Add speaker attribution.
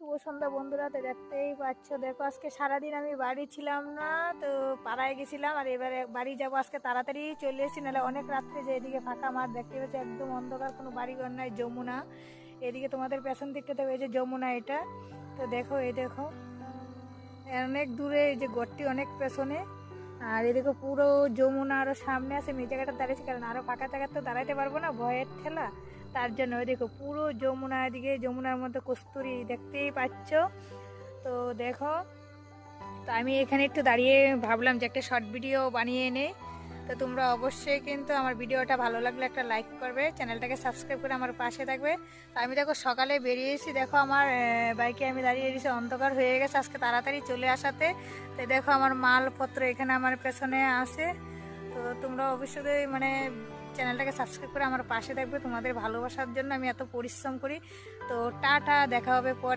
Speaker 1: শুভ সন্ধ্যা বন্ধুরা। তো দেখতেই পাচ্ছ, দেখো আজকে সারাদিন আমি বাড়ি ছিলাম না, তো পাড়ায় গেছিলাম। আর এবারে বাড়ি যাবো আজকে, তাড়াতাড়ি চলে এসেছি, নাহলে অনেক রাত্রে যে এদিকে ফাঁকা মাঠ দেখতে পাচ্ছি, একদম অন্ধকার, কোনো বাড়িঘর নাই, যমুনা। এদিকে তোমাদের পেছন দিকটাতে হয়েছে যমুনা এটা। তো দেখো, এই দেখো অনেক দূরে, এই যে গড়টি অনেক পেছনে। আর এদিকে পুরো যমুনা আরো সামনে আছে। আমি এই জায়গাটা দাঁড়িয়েছি কারণ আরো ফাঁকা জায়গা তো দাঁড়াইতে পারবো না, ভয়ের ঠেলা। তার জন্য ওই দেখো পুরো যমুনা, এদিকে যমুনার মধ্যে কস্তুরী দেখতেই পাচ্ছ। তো দেখো, তো আমি এখানে একটু দাঁড়িয়ে ভাবলাম যে একটা শর্ট ভিডিও বানিয়ে নেই। তো তোমরা অবশ্যই কিন্তু আমার ভিডিওটা ভালো লাগলে একটা লাইক করবে, চ্যানেলটাকে সাবস্ক্রাইব করে আমার পাশে থাকবে। তো আমি দেখো সকালে বেরিয়েছি, দেখো আমার বাইকে আমি দাঁড়িয়ে দিয়েছি, অন্ধকার হয়ে গেছে আজকে তাড়াতাড়ি চলে আসাতে। তো দেখো আমার মালপত্র এখানে আমার পেছনে আছে। তো তোমরা অবশ্যই মানে চ্যানেলটাকে সাবস্ক্রাইব করে আমার পাশে থাকবে, তোমাদের ভালোবাসার জন্য আমি এত পরিশ্রম করি। তো টাটা, দেখা হবে পরে।